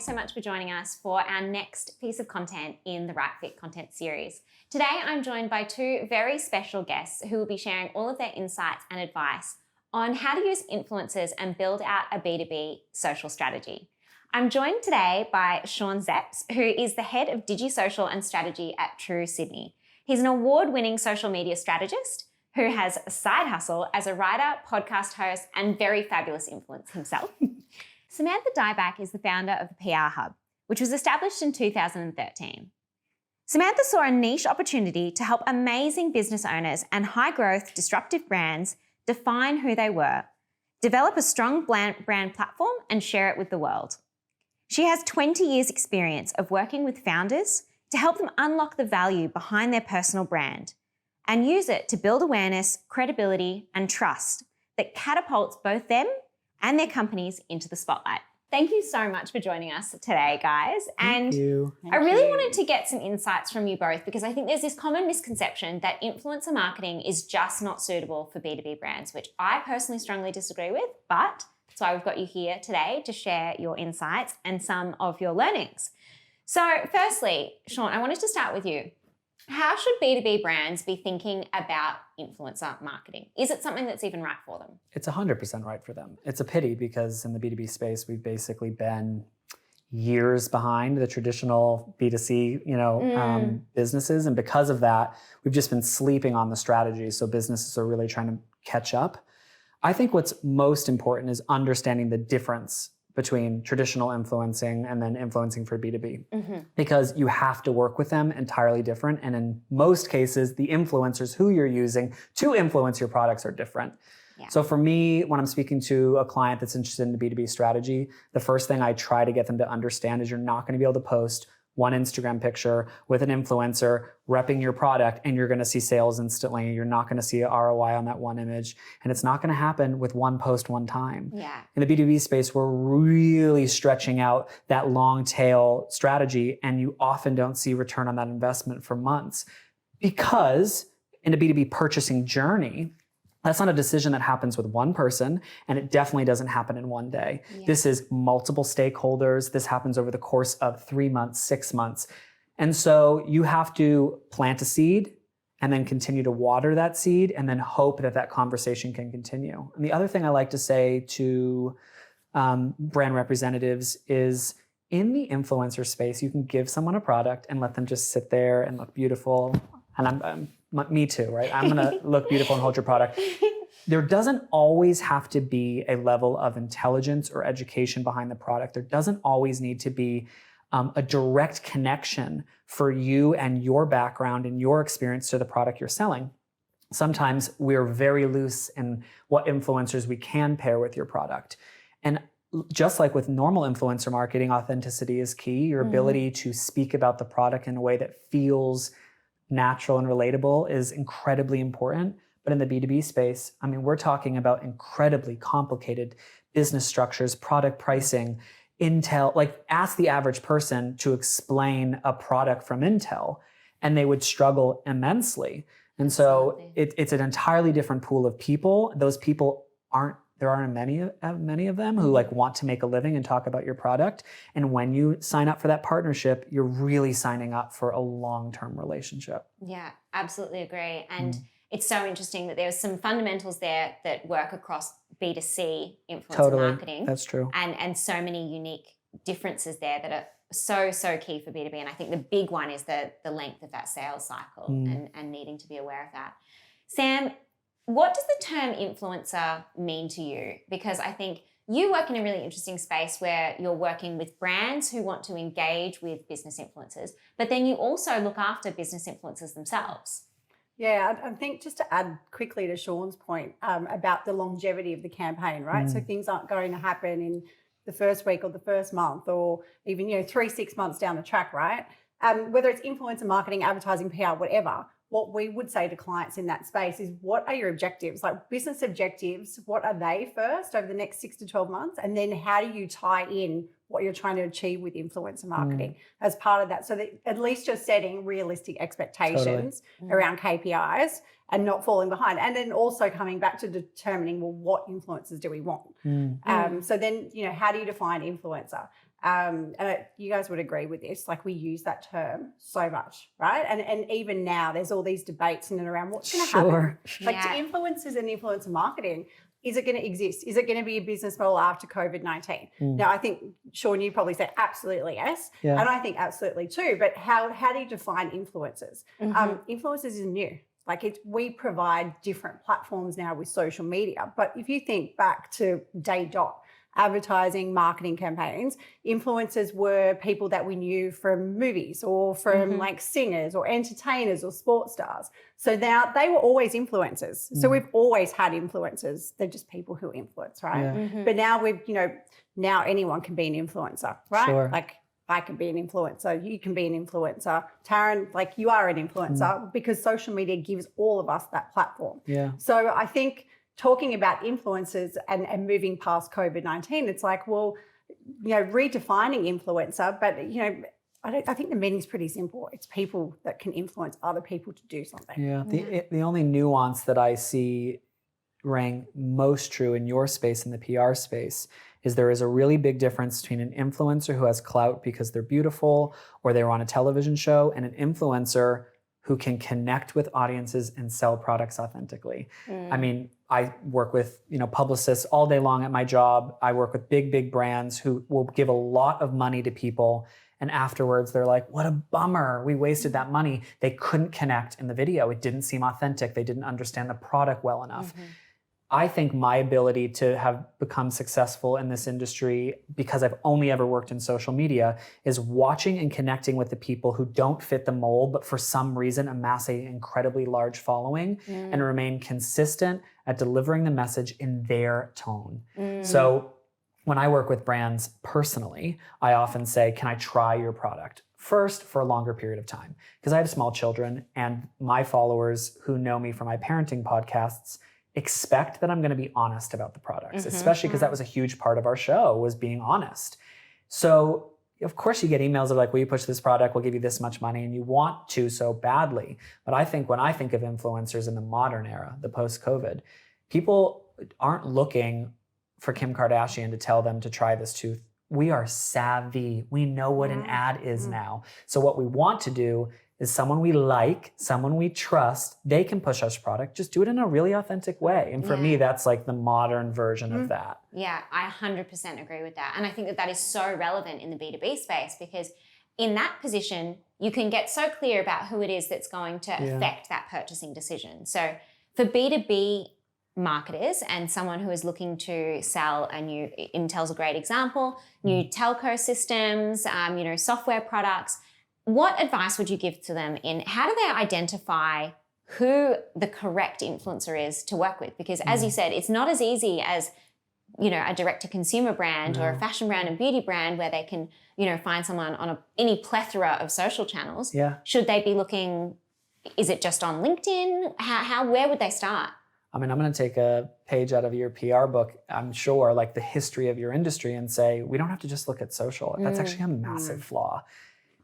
so much for joining us for our next piece of content in the Right Fit content series. Today, I'm joined by two very special guests who will be sharing all of their insights and advice on how to use influencers and build out a B2B social strategy. I'm joined today by Sean Zepps, who is the head of Digi-Social and Strategy at True Sydney. He's an award-winning social media strategist who has a side hustle as a writer, podcast host, and very fabulous influence himself. Samantha Dieback is the founder of the PR Hub, which was established in 2013. Samantha saw a niche opportunity to help amazing business owners and high-growth, disruptive brands define who they were, develop a strong brand platform, and share it with the world. She has 20 years' experience of working with founders to help them unlock the value behind their personal brand and use it to build awareness, credibility, and trust that catapults both them and their companies into the spotlight. Thank you so much for joining us today, guys. Thank you. I really wanted to get some insights from you both because I think there's this common misconception that influencer marketing is just not suitable for B2B brands, which I personally strongly disagree with, but that's why we've got you here today to share your insights and some of your learnings. So firstly, Sean, I wanted to start with you. How should B2B brands be thinking about influencer marketing? Is it something that's even right for them? It's 100% right for them. It's a pity because in the B2B space, we've basically been years behind the traditional B2C, businesses. And because of that, we've just been sleeping on the strategy. So businesses are really trying to catch up. I think what's most important is understanding the difference between traditional influencing and then influencing for B2B. Because you have to work with them entirely different. And in most cases, the influencers who you're using to influence your products are different. Yeah. So for me, when I'm speaking to a client that's interested in the B2B strategy, the first thing I try to get them to understand is you're not going to be able to post one Instagram picture with an influencer repping your product and you're going to see sales instantly. You're not going to see a ROI on that one image. And it's not going to happen with one post one time. Yeah. In the B2B space, we're really stretching out that long tail strategy and you often don't see return on that investment for months because in a B2B purchasing journey, that's not a decision that happens with one person, and it definitely doesn't happen in one day. Yeah. This is multiple stakeholders. This happens over the course of 3 months, 6 months. And so you have to plant a seed and then continue to water that seed and then hope that that conversation can continue. And the other thing I like to say to brand representatives is in the influencer space, you can give someone a product and let them just sit there and look beautiful. And me too, right? I'm going to look beautiful and hold your product. There doesn't always have to be a level of intelligence or education behind the product. There doesn't always need to be a direct connection for you and your background and your experience to the product you're selling. Sometimes we're very loose in what influencers we can pair with your product. And just like with normal influencer marketing, authenticity is key. Your ability to speak about the product in a way that feels natural and relatable is incredibly important. But in the B2B space, I mean, we're talking about incredibly complicated business structures, product pricing, Intel. Like ask the average person to explain a product from Intel and they would struggle immensely. And so it's an entirely different pool of people. Those people there aren't many of them who like want to make a living and talk about your product. And when you sign up for that partnership, you're really signing up for a long-term relationship. Yeah, absolutely agree. And it's so interesting that there's some fundamentals there that work across B2C influencer marketing. That's true. And so many unique differences there that are so key for B2B. And I think the big one is the length of that sales cycle and needing to be aware of that. Sam, what does the term influencer mean to you? Because I think you work in a really interesting space where you're working with brands who want to engage with business influencers, but then you also look after business influencers themselves. Yeah, I think just to add quickly to Sean's point about the longevity of the campaign, right? So things aren't going to happen in the first week or the first month or even, 3-6 months down the track, right? Whether it's influencer marketing, advertising, PR, whatever, what we would say to clients in that space is what are your objectives? Like business objectives, what are they first over the next 6 to 12 months? And then how do you tie in what you're trying to achieve with influencer marketing as part of that? So that at least you're setting realistic expectations around KPIs and not falling behind. And then also coming back to determining, well, what influencers do we want? So then, how do you define influencer? you guys would agree with this, like we use that term so much, right? And even now there's all these debates in and around what's going to happen. Like to influencers and influencer marketing, is it going to exist? Is it going to be a business model after COVID-19? Now, I think, Sean, you probably say absolutely yes. Yeah. And I think absolutely too. But how do you define influencers? Influencers is new. Like we provide different platforms now with social media. But if you think back to day dot, advertising, marketing campaigns, influencers were people that we knew from movies or from like singers or entertainers or sports stars. So now they were always influencers. So we've always had influencers. They're just people who influence, right? Yeah. But now now anyone can be an influencer, right? Sure. Like I can be an influencer. You can be an influencer. Taryn, like you are an influencer because social media gives all of us that platform. Yeah. So I think talking about influencers and moving past COVID-19, it's like, well, redefining influencer, but, I think the meaning's pretty simple. It's people that can influence other people to do something. Yeah. The only nuance that I see rang most true in your space, in the PR space, is there is a really big difference between an influencer who has clout because they're beautiful or they're on a television show and an influencer who can connect with audiences and sell products authentically. I mean, I work with, publicists all day long at my job. I work with big brands who will give a lot of money to people. And afterwards they're like, what a bummer. We wasted that money. They couldn't connect in the video. It didn't seem authentic. They didn't understand the product well enough. I think my ability to have become successful in this industry, because I've only ever worked in social media, is watching and connecting with the people who don't fit the mold, but for some reason amass an incredibly large following and remain consistent at delivering the message in their tone. So when I work with brands personally, I often say, can I try your product? First, for a longer period of time, because I have small children and my followers who know me from my parenting podcasts expect that I'm going to be honest about the products, especially because that was a huge part of our show, was being honest. So of course you get emails of like, will you push this product? We'll give you this much money, and you want to so badly. But I think when I think of influencers in the modern era, the post-COVID, people aren't looking for Kim Kardashian to tell them to try this tooth. We are savvy. We know what an ad is now. So what we want to do is someone we like, someone we trust, they can push us product, just do it in a really authentic way. And for me, that's like the modern version of that. Yeah, I 100% agree with that. And I think that is so relevant in the B2B space, because in that position, you can get so clear about who it is that's going to affect that purchasing decision. So for B2B marketers and someone who is looking to sell a new, Intel's a great example, new telco systems, software products, what advice would you give to them in how do they identify who the correct influencer is to work with? Because as you said, it's not as easy as, a direct-to-consumer brand or a fashion brand and beauty brand where they can, find someone on any plethora of social channels. Yeah. Should they be looking, is it just on LinkedIn? Where would they start? I mean, I'm going to take a page out of your PR book, I'm sure, like the history of your industry, and say, we don't have to just look at social. That's actually a massive flaw.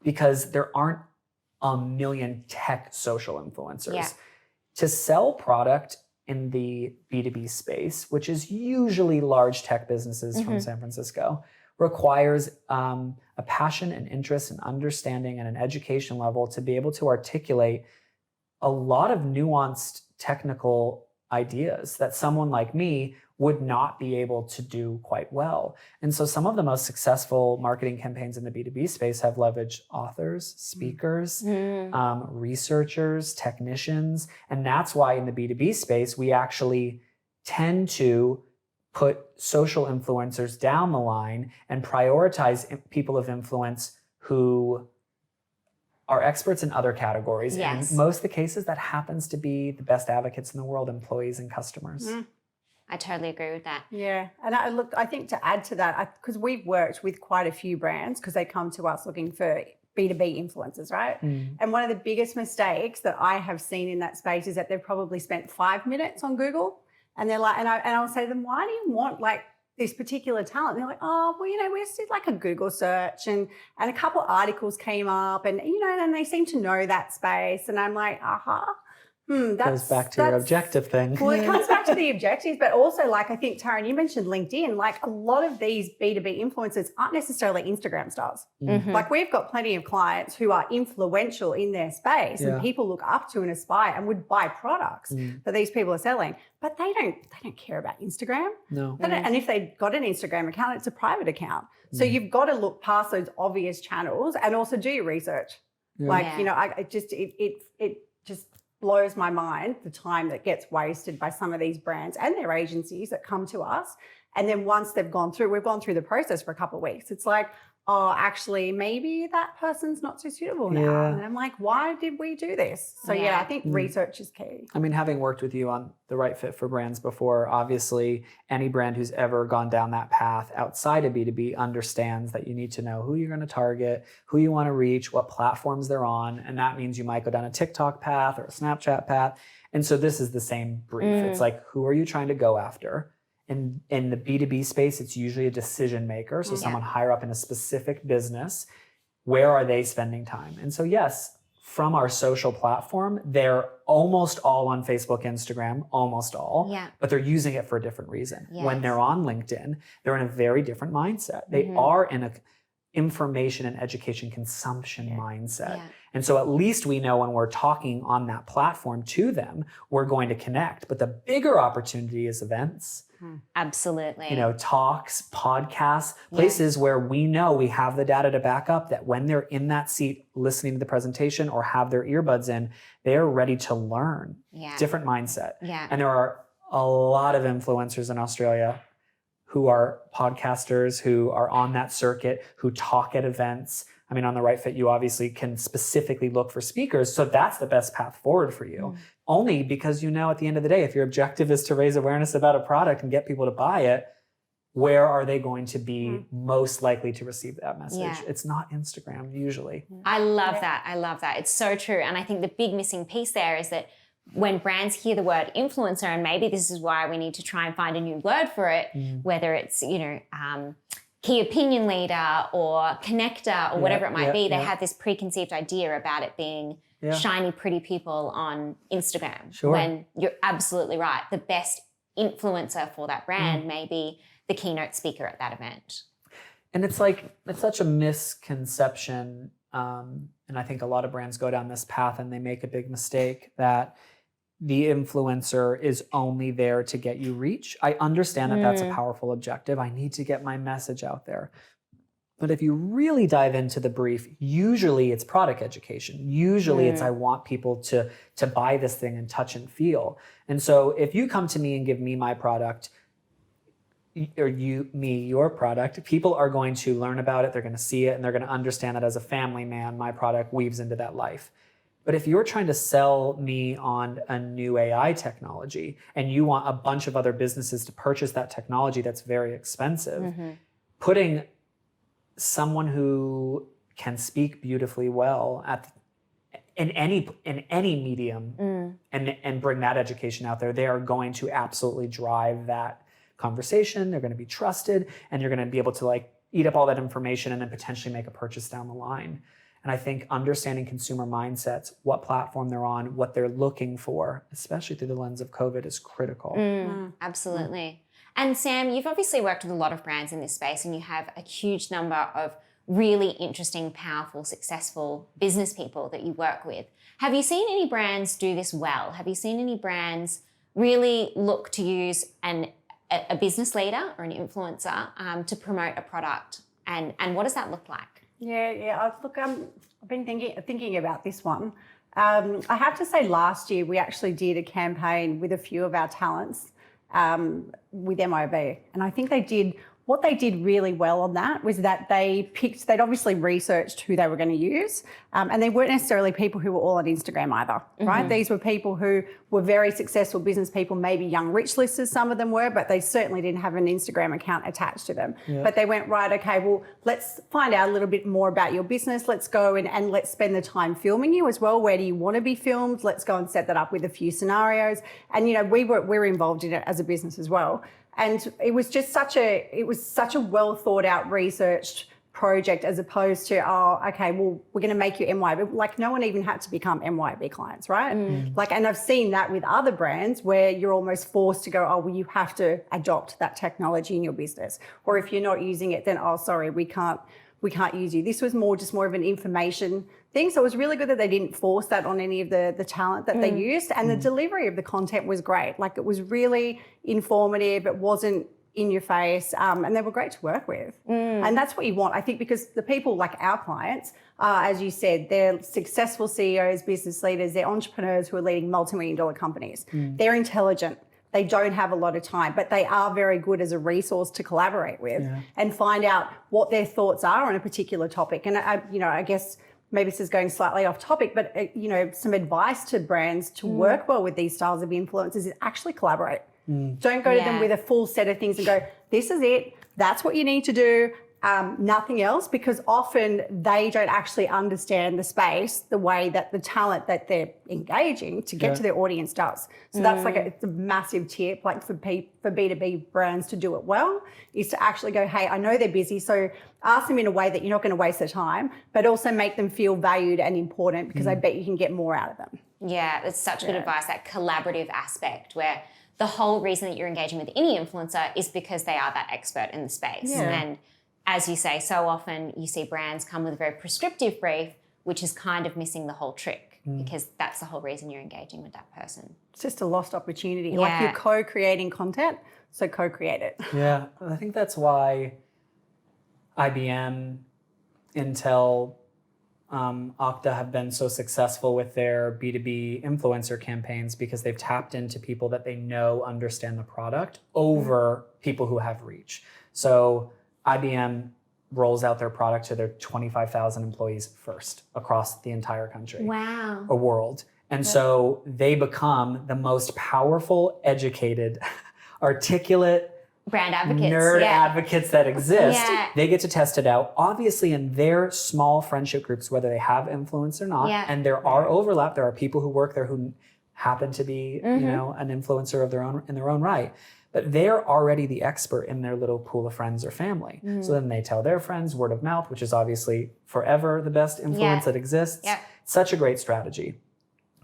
Because there aren't a million tech social influencers. Yeah. To sell product in the B2B space, which is usually large tech businesses from San Francisco, requires a passion and interest and understanding and an education level to be able to articulate a lot of nuanced technical ideas that someone like me would not be able to do quite well. And so some of the most successful marketing campaigns in the B2B space have leveraged authors, speakers, researchers, technicians. And that's why in the B2B space, we actually tend to put social influencers down the line and prioritize people of influence who are experts in other categories. Yes. And most of the cases, that happens to be the best advocates in the world, employees and customers. I totally agree with that. Yeah. And I think to add to that, because we've worked with quite a few brands because they come to us looking for B2B influencers, right? And one of the biggest mistakes that I have seen in that space is that they've probably spent 5 minutes on Google and they're like, and I'll say to them, why do you want like this particular talent? And they're like, oh, well, we just did like a Google search and a couple articles came up and, and they seem to know that space. And I'm like, Goes back to your objective thing. Well, it comes back to the objectives, but also, like, I think, Taryn, you mentioned LinkedIn. Like, a lot of these B2B influencers aren't necessarily Instagram stars. Like, we've got plenty of clients who are influential in their space and people look up to and aspire and would buy products that these people are selling, but they don't care about Instagram. No. And if they've got an Instagram account, it's a private account. So you've got to look past those obvious channels and also do your research. Like, you know, it just blows my mind the time that gets wasted by some of these brands and their agencies that come to us. And then once we've gone through the process for a couple of weeks, it's like, oh, actually, maybe that person's not so suitable now. And I'm like, why did we do this? So I think research is key. I mean, having worked with you on the right fit for brands before, obviously any brand who's ever gone down that path outside of B2B understands that you need to know who you're going to target, who you want to reach, what platforms they're on. And that means you might go down a TikTok path or a Snapchat path. And so this is the same brief. It's like, who are you trying to go after? In the B2B space, it's usually a decision maker. So someone higher up in a specific business, where are they spending time? And so yes, from our social platform, they're almost all on Facebook, Instagram, almost all, but they're using it for a different reason. When they're on LinkedIn, they're in a very different mindset. They are in a information and education consumption mindset. And so at least we know when we're talking on that platform to them, we're going to connect. But the bigger opportunity is events. Absolutely. You know, talks, podcasts, places where we know we have the data to back up that when they're in that seat listening to the presentation or have their earbuds in, they're ready to learn. Different mindset. And there are a lot of influencers in Australia who are podcasters, who are on that circuit, who talk at events. I mean, on the Right Fit, you obviously can specifically look for speakers. So that's the best path forward for you. Only because you know at the end of the day, if your objective is to raise awareness about a product and get people to buy it, where are they going to be most likely to receive that message? It's not Instagram usually. I love that. I love that. It's so true. And I think the big missing piece there is that when brands hear the word influencer, and maybe this is why we need to try and find a new word for it, whether it's, you know, key opinion leader or connector or whatever it might be, they have this preconceived idea about it being shiny, pretty people on Instagram. When you're absolutely right. The best influencer for that brand may be the keynote speaker at that event. And it's like, it's such a misconception. And I think a lot of brands go down this path and they make a big mistake that the influencer is only there to get you reach. I understand that that's a powerful objective. I need to get my message out there. But if you really dive into the brief, usually it's product education. Usually it's I want people to buy this thing and touch and feel. And so if you come to me and give me my product, or your product, people are going to learn about it, they're going to see it, and they're going to understand that as a family man, my product weaves into that life. But if you're trying to sell me on a new AI technology and you want a bunch of other businesses to purchase that technology that's very expensive, putting someone who can speak beautifully well in any medium and bring that education out there, they are going to absolutely drive that conversation. They're going to be trusted, and you're going to be able to like eat up all that information and then potentially make a purchase down the line. And I think understanding consumer mindsets, what platform they're on, what they're looking for, especially through the lens of COVID, is critical. Absolutely. And Sam, you've obviously worked with a lot of brands in this space, and you have a huge number of really interesting, powerful, successful business people that you work with. Have you seen any brands do this well? Have you seen any brands really look to use a business leader or an influencer to promote a product? And what does that look like? Look, I've been thinking about this one. I have to say, last year we actually did a campaign with a few of our talents with MOB, and I think what they did really well on that was that they'd obviously researched who they were going to use, and they weren't necessarily people who were all on Instagram either, right? These were people who were very successful business people, maybe young rich listers, some of them were, but they certainly didn't have an Instagram account attached to them. But they went, right, okay, well, let's find out a little bit more about your business. Let's go and let's spend the time filming you as well. Where do you want to be filmed? Let's go and set that up with a few scenarios. And, you know, we're involved in it as a business as well. And it was just such a well thought out, researched project as opposed to, oh, okay, well, we're going to make you MYB. Like no one even had to become MYB clients, right? Like, and I've seen that with other brands where you're almost forced to go, oh, well, you have to adopt that technology in your business. Or if you're not using it, then, oh, sorry, we can't use you. This was more of an information thing. So it was really good that they didn't force that on any of the talent that they used. And the delivery of the content was great. Like it was really informative. It wasn't in your face, and they were great to work with. And that's what you want, I think, because the people like our clients, as you said, they're successful CEOs, business leaders, they're entrepreneurs who are leading multi-million-dollar companies. They're intelligent. They don't have a lot of time, but they are very good as a resource to collaborate with and find out what their thoughts are on a particular topic. And I guess maybe this is going slightly off topic, but some advice to brands to work well with these styles of influencers is actually collaborate. Don't go to them with a full set of things and go, this is it, that's what you need to do, nothing else, because often they don't actually understand the space the way that the talent that they're engaging to get to their audience does. So that's it's a massive tip, like for B2B brands to do it well, is to actually go, hey, I know they're busy, so ask them in a way that you're not going to waste their time, but also make them feel valued and important, because I bet you can get more out of them. Yeah, that's such good advice, that collaborative aspect where the whole reason that you're engaging with any influencer is because they are that expert in the space. And as you say, so often you see brands come with a very prescriptive brief, which is kind of missing the whole trick, because that's the whole reason you're engaging with that person. It's just a lost opportunity. Like you're co-creating content, so co-create it. Yeah, I think that's why IBM, Intel, Okta have been so successful with their B2B influencer campaigns, because they've tapped into people that they know understand the product over people who have reach. So IBM rolls out their product to their 25,000 employees first across the entire country. Wow. Or world. And so they become the most powerful, educated, articulate, brand advocates, nerd advocates that exist. They get to test it out, obviously in their small friendship groups, whether they have influence or not. And there are overlap. There are people who work there who happen to be, an influencer in their own right. But they're already the expert in their little pool of friends or family. So then they tell their friends, word of mouth, which is obviously forever the best influence that exists. Such a great strategy.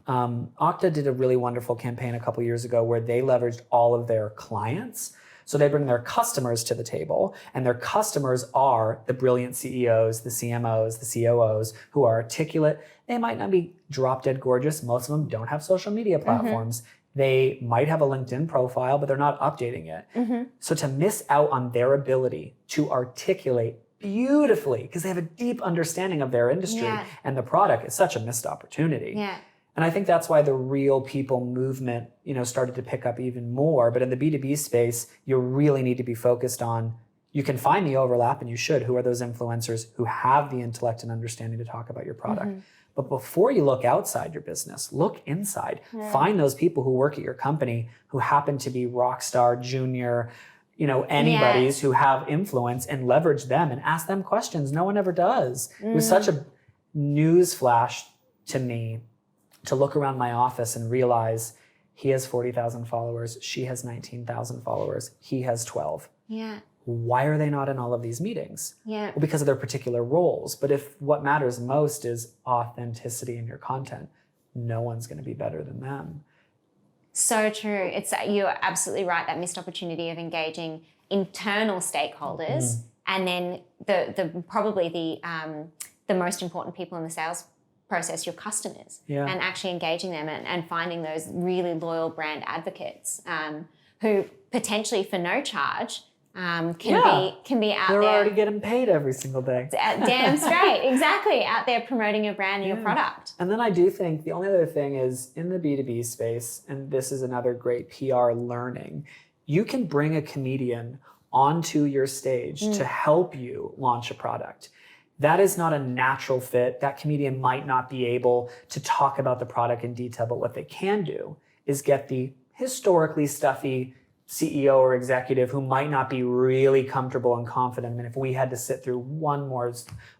Okta did a really wonderful campaign a couple years ago where they leveraged all of their clients. So they bring their customers to the table, and their customers are the brilliant CEOs, the CMOs, the COOs who are articulate. They might not be drop dead gorgeous. Most of them don't have social media platforms. They might have a LinkedIn profile, but they're not updating it. So to miss out on their ability to articulate beautifully, because they have a deep understanding of their industry and the product, is such a missed opportunity. And I think that's why the real people movement, started to pick up even more. But in the B2B space, you really need to be focused on, you can find the overlap, and you should. Who are those influencers who have the intellect and understanding to talk about your product? But before you look outside your business, look inside. Find those people who work at your company who happen to be rock star, junior, anybody's who have influence, and leverage them and ask them questions no one ever does. It was such a news flash to me to look around my office and realize he has 40,000 followers, she has 19,000 followers, he has 12. Why are they not in all of these meetings? Well, because of their particular roles. But if what matters most is authenticity in your content, no one's going to be better than them. So true. You're absolutely right. That missed opportunity of engaging internal stakeholders, and then probably the most important people in the sales process, your customers, and actually engaging them and finding those really loyal brand advocates who potentially for no charge can be out there. They're already getting paid every single day. Damn straight, exactly, out there promoting your brand and your product. And then I do think the only other thing is in the B2B space, and this is another great PR learning, you can bring a comedian onto your stage to help you launch a product. That is not a natural fit. That comedian might not be able to talk about the product in detail, but what they can do is get the historically stuffy CEO or executive who might not be really comfortable and confident. I mean, if we had to sit through one more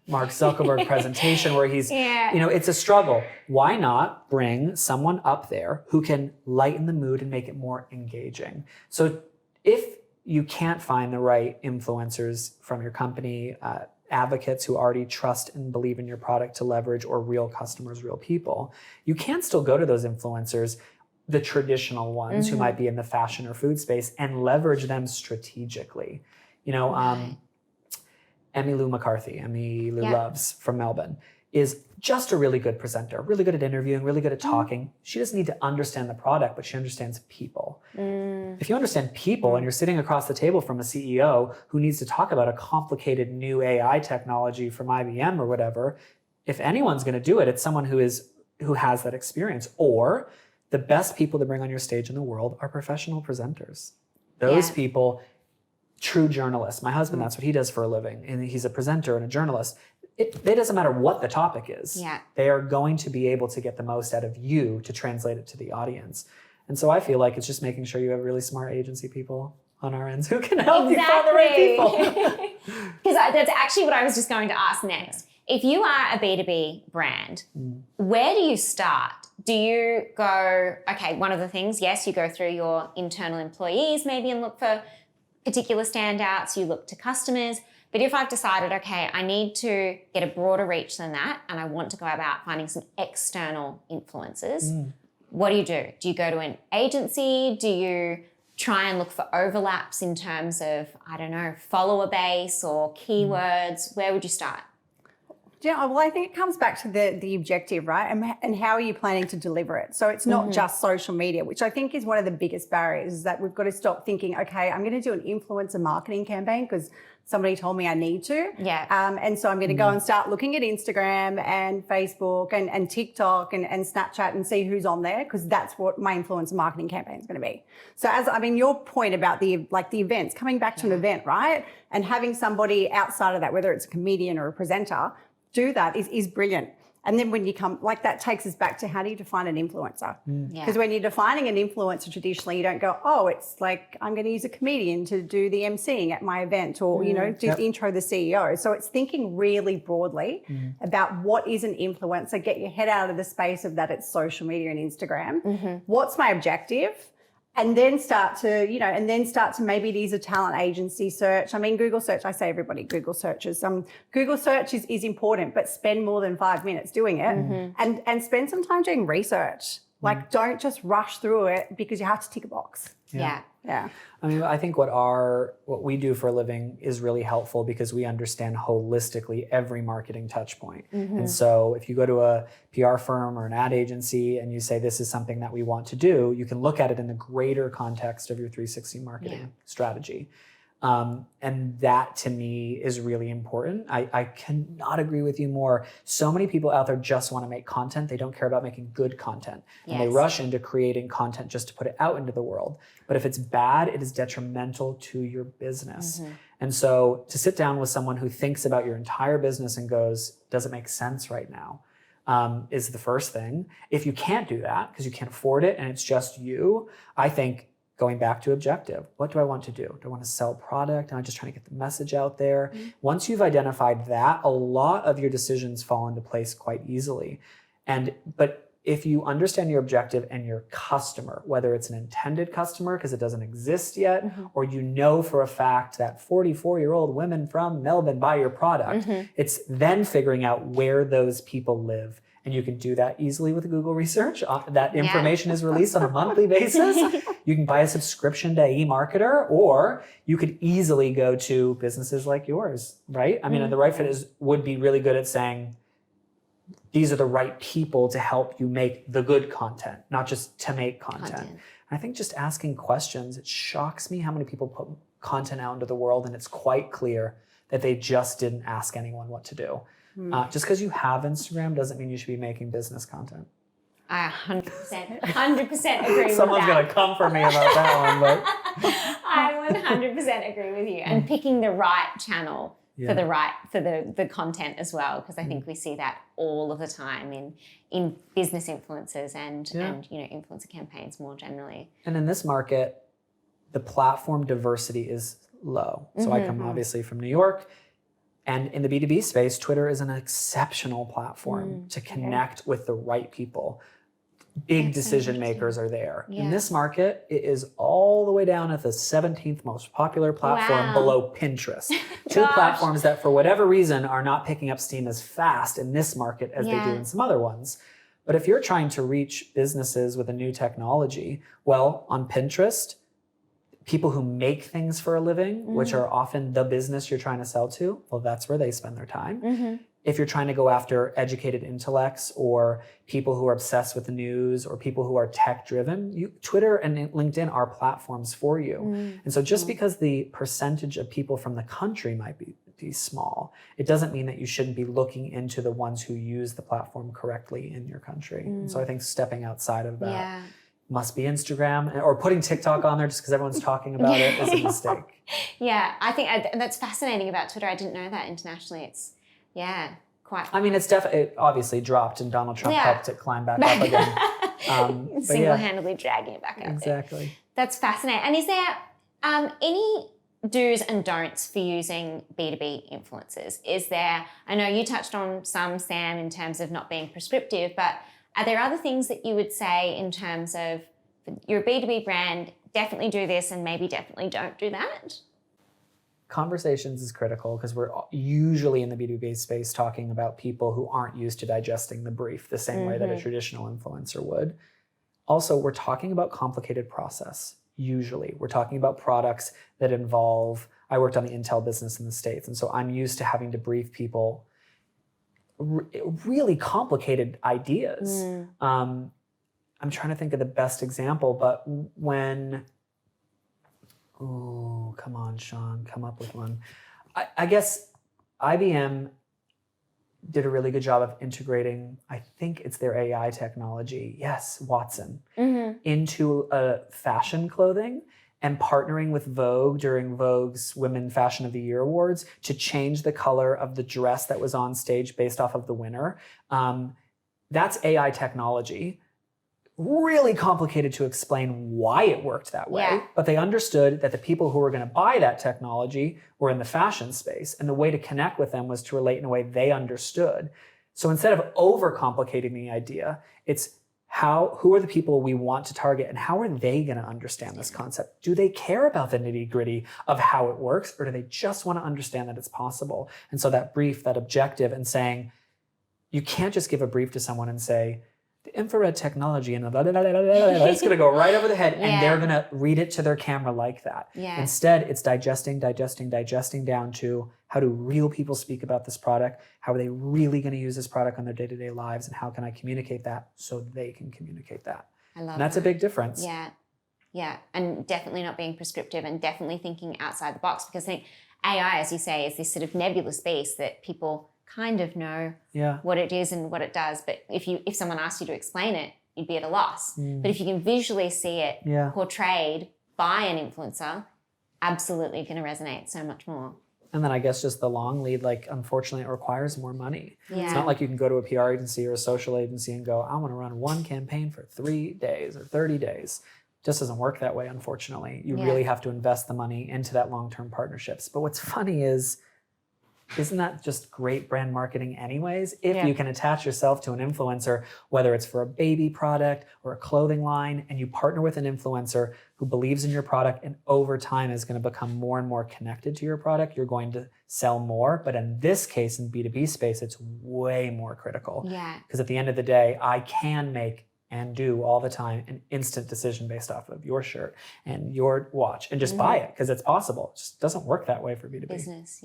Mark Zuckerberg presentation where he's, it's a struggle. Why not bring someone up there who can lighten the mood and make it more engaging? So if you can't find the right influencers from your company, advocates who already trust and believe in your product to leverage, or real customers, real people, you can still go to those influencers, the traditional ones who might be in the fashion or food space, and leverage them strategically. You know, Emmylou McCarthy, Emmylou Loves from Melbourne, is just a really good presenter, really good at interviewing, really good at talking. She doesn't need to understand the product, but she understands people. If you understand people and you're sitting across the table from a CEO who needs to talk about a complicated new AI technology from IBM or whatever, if anyone's going to do it, it's someone who has that experience. Or the best people to bring on your stage in the world are professional presenters. Those people, true journalists. My husband, that's what he does for a living. And he's a presenter and a journalist. It doesn't matter what the topic is. Yeah. They are going to be able to get the most out of you to translate it to the audience. And so I feel like it's just making sure you have really smart agency people on our ends who can help you find the right people. Because that's actually what I was just going to ask next. If you are a B2B brand, where do you start? Do you go, okay, one of the things, yes, you go through your internal employees maybe and look for particular standouts, you look to customers. But if I've decided, okay, I need to get a broader reach than that and I want to go about finding some external influencers, what do? Do you go to an agency? Do you try and look for overlaps in terms of, I don't know, follower base or keywords? Where would you start? Yeah, well, I think it comes back to the objective, right? And how are you planning to deliver it? So it's not just social media, which I think is one of the biggest barriers, is that we've got to stop thinking, okay, I'm going to do an influencer marketing campaign because somebody told me I need to. Yeah. And so I'm going to go and start looking at Instagram and Facebook and TikTok and Snapchat and see who's on there, because that's what my influencer marketing campaign is going to be. So your point about the events, coming back to an event, right? And having somebody outside of that, whether it's a comedian or a presenter, do that is brilliant. And then when you come, that takes us back to, how do you define an influencer? Because when you're defining an influencer traditionally, you don't go, oh, it's like, I'm going to use a comedian to do the emceeing at my event, or, intro the CEO. So it's thinking really broadly about what is an influencer, get your head out of the space of that it's social media and Instagram. What's my objective? And then start to, maybe it is a talent agency search. I mean, Google search, I say everybody Google searches. Google search is important, but spend more than 5 minutes doing it and spend some time doing research. Don't just rush through it because you have to tick a box. Yeah. I mean, I think what we do for a living is really helpful because we understand holistically every marketing touch point. And so if you go to a PR firm or an ad agency and you say, this is something that we want to do, you can look at it in the greater context of your 360 marketing strategy. And that to me is really important. I cannot agree with you more. So many people out there just want to make content. They don't care about making good content. And they rush into creating content just to put it out into the world. But if it's bad, it is detrimental to your business. And so to sit down with someone who thinks about your entire business and goes, does it make sense right now? Is the first thing. If you can't do that because you can't afford it and it's just you, I think going back to objective, what do I want to do? Do I want to sell product? Am I just trying to get the message out there? Once you've identified that, a lot of your decisions fall into place quite easily. But if you understand your objective and your customer, whether it's an intended customer because it doesn't exist yet, or you know for a fact that 44-year-old women from Melbourne buy your product, it's then figuring out where those people live. And you can do that easily with Google research. That information is released on a monthly basis. You can buy a subscription to eMarketer, or you could easily go to businesses like yours, right? I mean, and the Right Fit would be really good at saying, these are the right people to help you make the good content, not just to make content. I think just asking questions, it shocks me how many people put content out into the world and it's quite clear that they just didn't ask anyone what to do. Just because you have Instagram doesn't mean you should be making business content. I 100% agree with that. Someone's going to come for me about that one, but I 100% agree with you. And picking the right channel for the content as well, because I think we see that all of the time in business influencers and influencer campaigns more generally. And in this market, the platform diversity is low. So I come obviously from New York. And in the B2B space, Twitter is an exceptional platform to connect with the right people. big That's so decision makers are there. Yeah. In this market, it is all the way down at the 17th most popular platform below Pinterest. Two platforms that for whatever reason are not picking up steam as fast in this market as they do in some other ones. But if you're trying to reach businesses with a new technology, well, on Pinterest, people who make things for a living, which are often the business you're trying to sell to, well, that's where they spend their time. If you're trying to go after educated intellects or people who are obsessed with the news or people who are tech driven, Twitter and LinkedIn are platforms for you. And so just because the percentage of people from the country might be small, it doesn't mean that you shouldn't be looking into the ones who use the platform correctly in your country. And so I think stepping outside of that must be Instagram, or putting TikTok on there just because everyone's talking about it is a mistake. Yeah, I think that's fascinating about Twitter. I didn't know that internationally. It's, quite. I mean, it's definitely, it obviously dropped and Donald Trump helped it climb back up again. Single-handedly dragging it back up. Exactly. That's fascinating. And is there any do's and don'ts for using B2B influencers? Is there, I know you touched on some, Sam, in terms of not being prescriptive, but are there other things that you would say in terms of you're a B2B brand, definitely do this and maybe definitely don't do that? Conversations is critical because we're usually in the B2B space talking about people who aren't used to digesting the brief the same way that a traditional influencer would. Also, we're talking about complicated process. Usually, we're talking about products that involve, I worked on the Intel business in the States, and so I'm used to having to brief people really complicated ideas. I'm trying to think of the best example, but when, oh, come on, Sean, come up with one. I guess IBM did a really good job of integrating, I think it's their AI technology, yes, Watson, into fashion clothing and partnering with Vogue during Vogue's Women Fashion of the Year Awards to change the color of the dress that was on stage based off of the winner. That's AI technology. Really complicated to explain why it worked that way, but they understood that the people who were going to buy that technology were in the fashion space, and the way to connect with them was to relate in a way they understood. So instead of overcomplicating the idea, it's who are the people we want to target and how are they going to understand this concept? Do they care about the nitty-gritty of how it works, or do they just want to understand that it's possible? And so that brief, that objective, and saying, you can't just give a brief to someone and say, the infrared technology and it's going to go right over the head and they're going to read it to their camera like that. Instead, it's digesting down to how do real people speak about this product? How are they really going to use this product on their day-to-day lives? And how can I communicate that so they can communicate that? I love and that's a big difference. Yeah. And definitely not being prescriptive and definitely thinking outside the box, because I think AI, as you say, is this sort of nebulous beast that people kind of know what it is and what it does, but if someone asked you to explain it, you'd be at a loss. But if you can visually see it portrayed by an influencer, absolutely going to resonate so much more. And then I guess just the long lead, like, unfortunately, it requires more money. It's Yeah. not like you can go to a PR agency or a social agency and go, I want to run one campaign for 3 days or 30 days. It just doesn't work that way, unfortunately. You really have to invest the money into that long-term partnerships. But what's funny is, isn't that just great brand marketing anyways? If you can attach yourself to an influencer, whether it's for a baby product or a clothing line, and you partner with an influencer who believes in your product and over time is going to become more and more connected to your product, you're going to sell more. But in this case, in B2B space, it's way more critical. Because at the end of the day, I can make and do all the time an instant decision based off of your shirt and your watch and just buy it because it's possible. It just doesn't work that way for B2B. Business,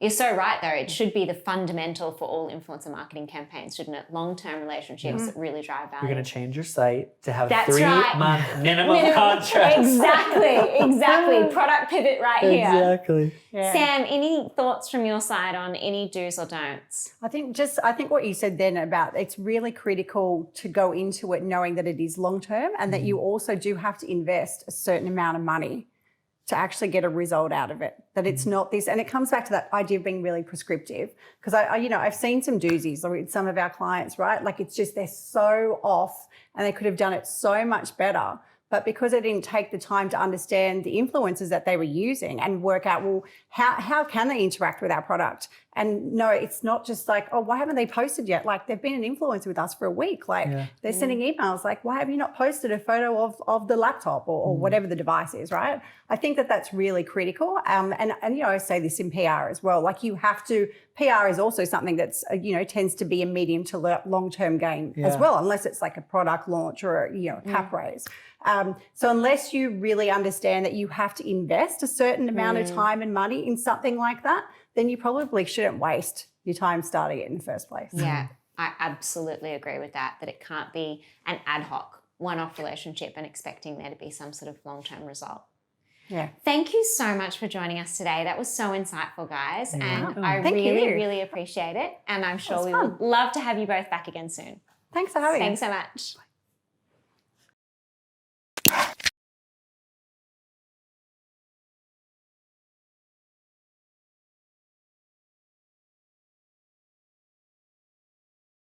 You're so right, though. It should be the fundamental for all influencer marketing campaigns, shouldn't it? Long-term relationships that really drive value. You're going to change your site to have That's 3-month minimum contracts. Exactly. Product pivot right here. Exactly. Sam, any thoughts from your side on any do's or don'ts? I think what you said then about it's really critical to go into it knowing that it is long-term and that you also do have to invest a certain amount of money to actually get a result out of it, that it's not this, and it comes back to that idea of being really prescriptive. Because I've seen some doozies with some of our clients, right? Like it's just, they're so off and they could have done it so much better. But because they didn't take the time to understand the influences that they were using and work out, well, how can they interact with our product And no, it's not just like, oh, why haven't they posted yet? Like, they've been an influencer with us for a week. Like, they're sending emails like, why have you not posted a photo of the laptop or whatever the device is, right? I think that that's really critical. And you know, I say this in PR as well. Like, you have to, PR is also something that's, you know, tends to be a medium to long-term gain as well, unless it's like a product launch or, you know, a cap raise. So unless you really understand that you have to invest a certain amount of time and money in something like that, then you probably shouldn't waste your time starting it in the first place. Yeah, I absolutely agree with that it can't be an ad hoc one-off relationship and expecting there to be some sort of long-term result. Yeah. Thank you so much for joining us today. That was so insightful, guys. And I Thank you. really appreciate it. And I'm sure we would love to have you both back again soon. Thanks for having us. Thanks so much.